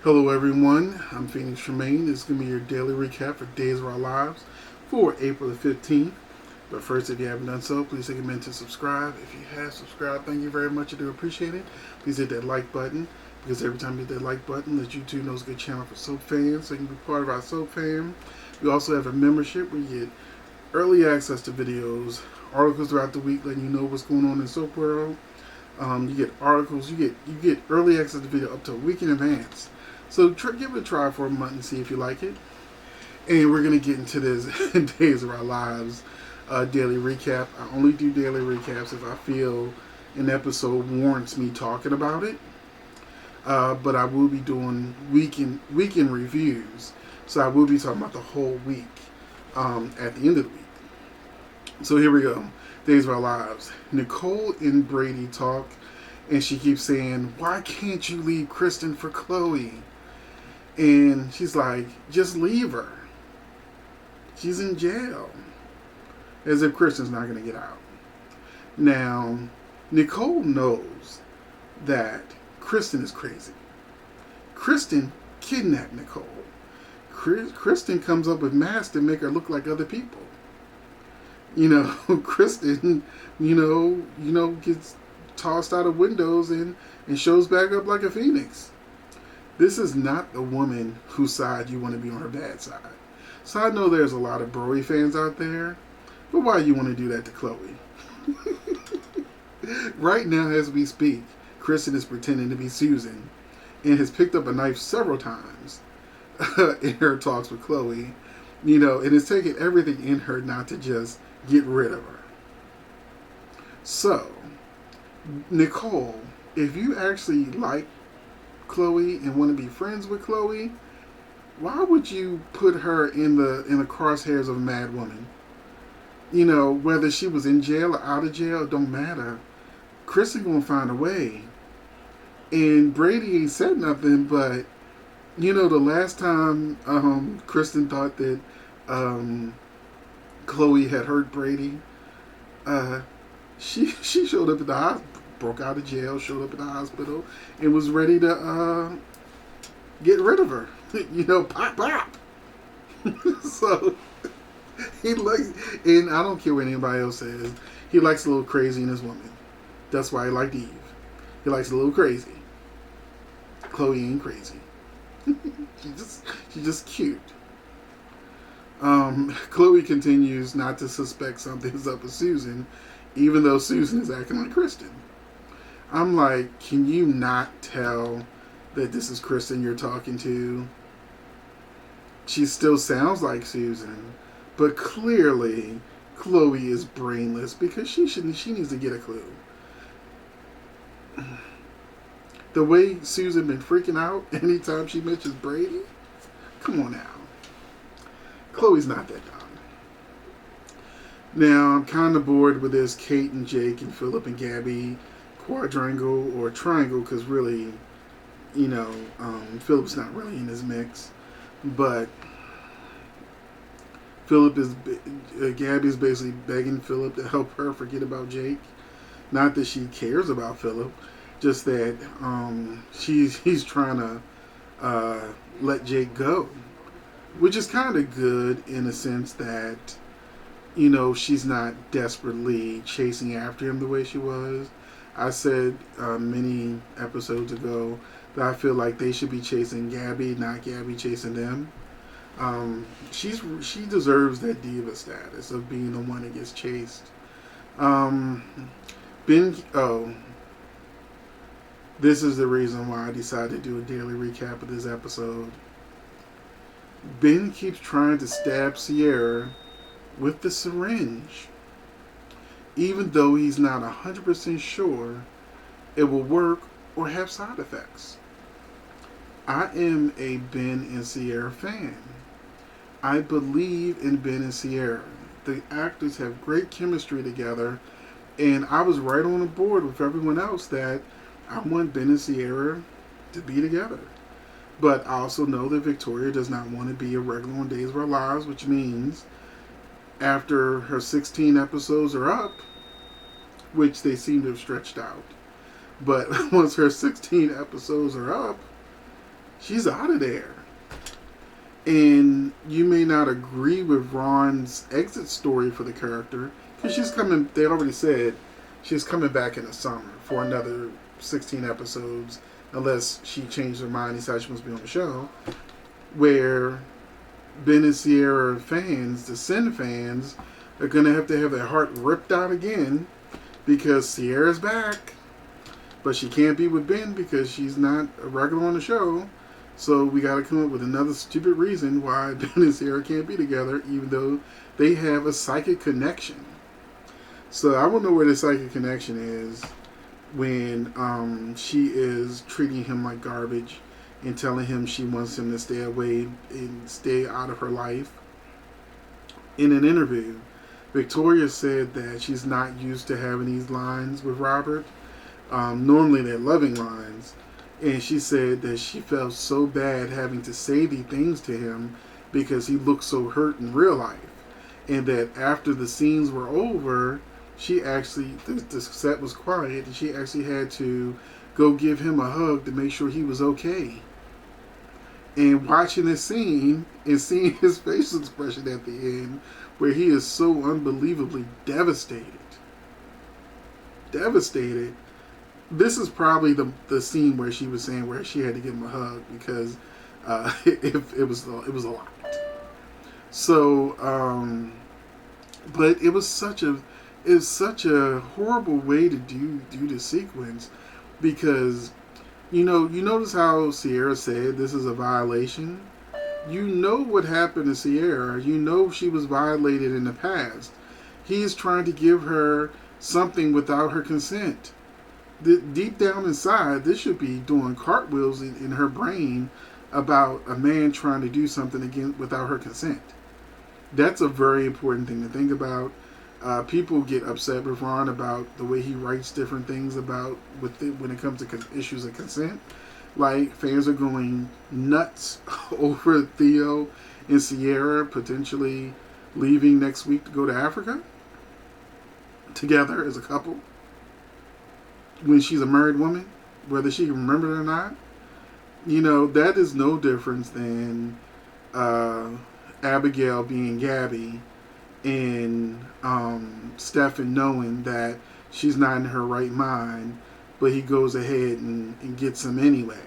Hello everyone, I'm Phoenix Tremayne. This is going to be your daily recap for Days of Our Lives for April the 15th. But first, if you haven't done so, please take a minute to subscribe. If you have subscribed, thank you very much. I do appreciate it. Please hit that like button, because every time you hit that like button, that YouTube knows a good channel for soap fans, so you can be part of our soap fam. We also have a membership where you get early access to videos, articles throughout the week letting you know what's going on in soap world. You get articles, you get early access to video up to a week in advance. So give it a try for a month and see if you like it. And we're going to get into this Days of Our Lives daily recap. I only do daily recaps if I feel an episode warrants me talking about it. But I will be doing weekend reviews. So I will be talking about the whole week at the end of the week. So here we go. Days of Our Lives. Nicole and Brady talk, and she keeps saying, "Why can't you leave Kristen for Chloe?" And she's like, "Just leave her. She's in jail." As if Kristen's not going to get out. Now, Nicole knows that Kristen is crazy. Kristen kidnapped Nicole. Kristen comes up with masks to make her look like other people. Kristen, gets tossed out of windows and shows back up like a phoenix. This is not the woman whose side you want to be on her bad side. So I know there's a lot of Broy fans out there, but why you want to do that to Chloe? Right now, as we speak, Kristen is pretending to be Susan and has picked up a knife several times in her talks with Chloe. And it's taken everything in her not to just get rid of her. So, Nicole, if you actually like Chloe and want to be friends with Chloe, why would you put her in the crosshairs of a mad woman? Whether she was in jail or out of jail, it don't matter. Kristen gonna find a way. And Brady ain't said nothing, but the last time Kristen thought that Chloe had hurt Brady, she showed up at the hospital, broke out of jail, showed up at the hospital, and was ready to get rid of her. Pop, pop. So, he likes, and I don't care what anybody else says, he likes a little crazy in his woman. That's why he liked Eve. He likes a little crazy. Chloe ain't crazy. She's just cute. Chloe continues not to suspect something's up with Susan, even though Susan is acting like Kristen. I'm like, can you not tell that this is Kristen you're talking to? She still sounds like Susan, but clearly Chloe is brainless because she needs to get a clue. The way Susan been freaking out anytime she mentions Brady, come on now. Chloe's not that dumb. Now, I'm kind of bored with this Kate and Jake and Philip and Gabby quadrangle or triangle, because really, Philip's not really in this mix. But Gabby's basically begging Philip to help her forget about Jake. Not that she cares about Philip, just that he's trying to let Jake go. Which is kind of good in a sense that, she's not desperately chasing after him the way she was. I said many episodes ago that I feel like they should be chasing Gabby, not Gabby chasing them. She deserves that diva status of being the one that gets chased. This is the reason why I decided to do a daily recap of this episode. Ben keeps trying to stab Sierra with the syringe, even though he's not 100% sure it will work or have side effects. I am a Ben and Sierra fan. I believe in Ben and Sierra. The actors have great chemistry together, and I was right on the board with everyone else that I want Ben and Sierra to be together. But I also know that Victoria does not want to be a regular on Days of Our Lives, which means after her 16 episodes are up, which they seem to have stretched out, but once her 16 episodes are up, she's out of there. And you may not agree with Ron's exit story for the character, because she's coming, they already said she's coming back in the summer for another 16 episodes, unless she changed her mind and decided she wants to be on the show, where Ben and Sierra fans, the Sin fans, are going to have their heart ripped out again, because Sierra's back, but she can't be with Ben because she's not a regular on the show. So we got to come up with another stupid reason why Ben and Sierra can't be together, even though they have a psychic connection. So I don't know where the psychic connection is when she is treating him like garbage and telling him she wants him to stay away and stay out of her life. In an interview, Victoria said that she's not used to having these lines with Robert. Normally they're loving lines. And she said that she felt so bad having to say these things to him because he looked so hurt in real life. And that after the scenes were over, she actually, the set was quiet, and she actually had to go give him a hug to make sure he was okay. And watching this scene and seeing his facial expression at the end, where he is so unbelievably devastated. This is probably the scene where she was saying where she had to give him a hug because it was a lot. So, but it was such a horrible way to do the sequence, because you notice how Sierra said this is a violation. You know what happened to Sierra. You know she was violated in the past. He's trying to give her something without her consent. Deep down inside, this should be doing cartwheels in her brain about a man trying to do something again without her consent. That's a very important thing to think about. People get upset with Ron about the way he writes different things about when it comes to issues of consent. Like, fans are going nuts over Theo and Sierra potentially leaving next week to go to Africa together as a couple, when she's a married woman, whether she can remember it or not. That is no difference than Abigail being Gabby and Stefan knowing that she's not in her right mind, but he goes ahead and gets him anyway.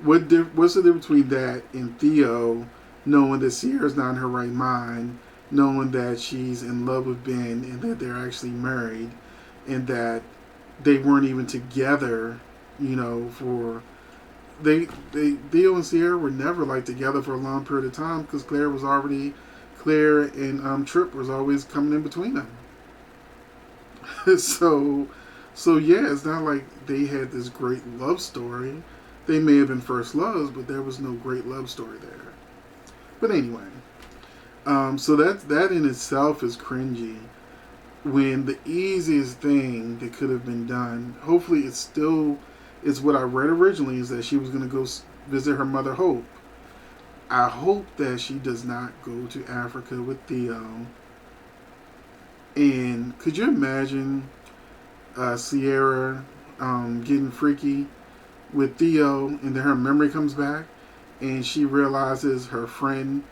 What's the difference between that and Theo knowing that Sierra's not in her right mind, knowing that she's in love with Ben and that they're actually married, and that they weren't even together, for Theo and Sierra were never like together for a long period of time because Claire and Trip was always coming in between them. so yeah, it's not like they had this great love story. They may have been first loves, but there was no great love story there. But anyway, so that in itself is cringy, when the easiest thing that could have been done, hopefully it's what I read originally, is that she was going to go visit her mother Hope. I hope that she does not go to Africa with Theo. And could you imagine Sierra getting freaky with Theo, and then her memory comes back and she realizes her friend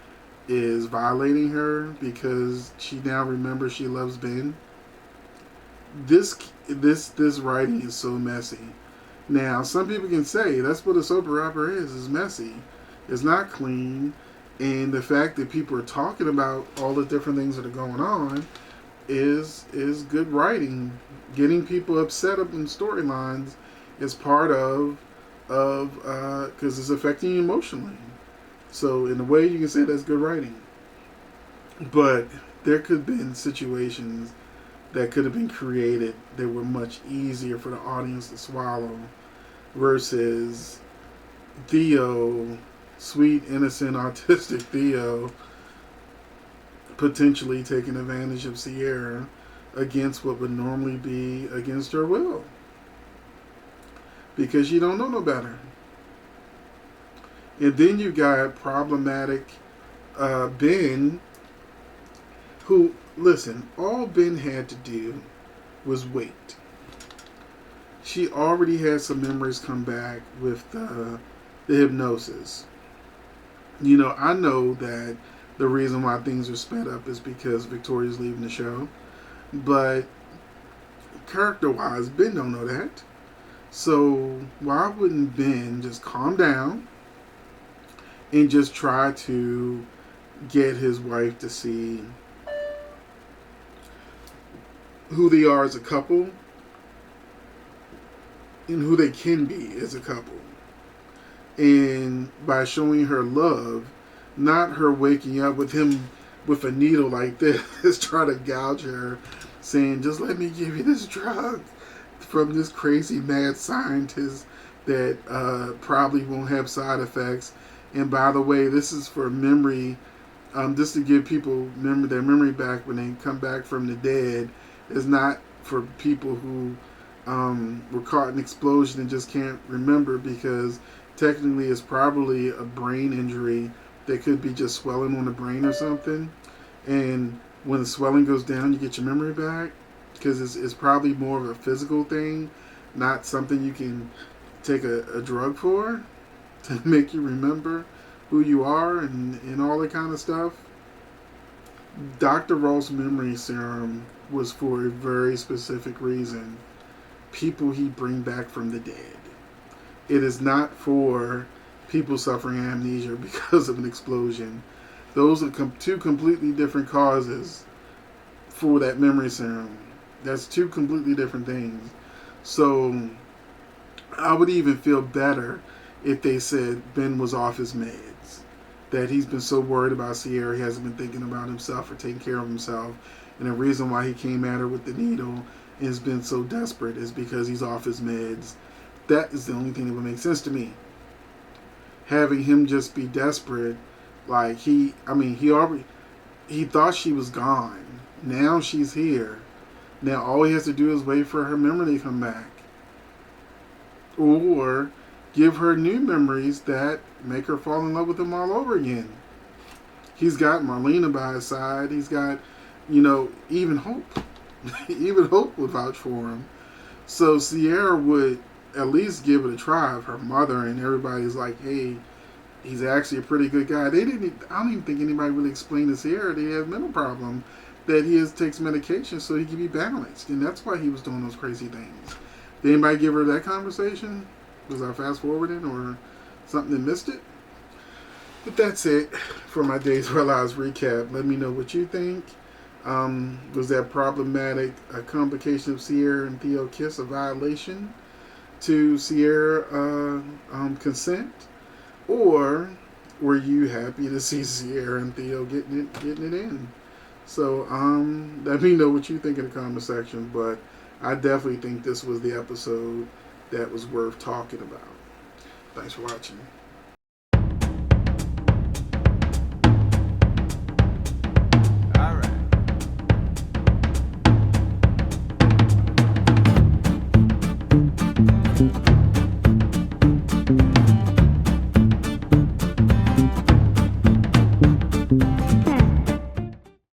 is violating her because she now remembers she loves Ben? This writing is so messy. Now, some people can say that's what a soap opera is messy. It's not clean. And the fact that people are talking about all the different things that are going on is good writing. Getting people upset up in storylines is part of because it's affecting you emotionally. So in a way, you can say that's good writing. But there could have been situations that could have been created that were much easier for the audience to swallow, versus Theo, sweet, innocent, autistic Theo, potentially taking advantage of Sierra against what would normally be against her will, because you don't know no better. And then you got problematic Ben, who, listen, all Ben had to do was wait. she already had some memories come back with the hypnosis. You know, I know that the reason why things are sped up is because Victoria's leaving the show, but character-wise, Ben don't know that. So why wouldn't Ben just calm down and just try to get his wife to see who they are as a couple and who they can be as a couple? And by showing her love, not her waking up with him with a needle like this, trying to gouge her, saying, just let me give you this drug from this crazy mad scientist that probably won't have side effects. And by the way, this is for memory, just to give people their memory back when they come back from the dead. It's not for people who were caught in an explosion and just can't remember, because technically it's probably a brain injury that could be just swelling on the brain or something. And when the swelling goes down, you get your memory back, because it's probably more of a physical thing, not something you can take a drug for to make you remember who you are and all that kind of stuff. Dr. Ross' memory serum was for a very specific reason. People he bring back from the dead. It is not for people suffering amnesia because of an explosion. Those are two completely different causes for that memory serum. That's two completely different things. So I would even feel better if they said Ben was off his meds. That he's been so worried about Sierra, he hasn't been thinking about himself or taking care of himself. And the reason why he came at her with the needle and has been so desperate is because he's off his meds. That is the only thing that would make sense to me. Having him just be desperate, like he thought she was gone. Now she's here. Now all he has to do is wait for her memory to come back. Or give her new memories that make her fall in love with him all over again. He's got Marlena by his side. He's got, even Hope. Even Hope would vouch for him. So Sierra would at least give it a try. If her mother and everybody's like, hey, he's actually a pretty good guy. I don't even think anybody really explained to Sierra that he has a mental problem, that he takes medication so he can be balanced. And that's why he was doing those crazy things. Did anybody give her that conversation? Was I fast forwarding or something that missed it? But that's it for my Days of Our Lives recap. Let me know what you think. Was that problematic a complication of Sierra and Theo kiss a violation to Sierra consent? Or were you happy to see Sierra and Theo getting it in? So let me know what you think in the comment section. But I definitely think this was the episode that was worth talking about. Thanks for watching.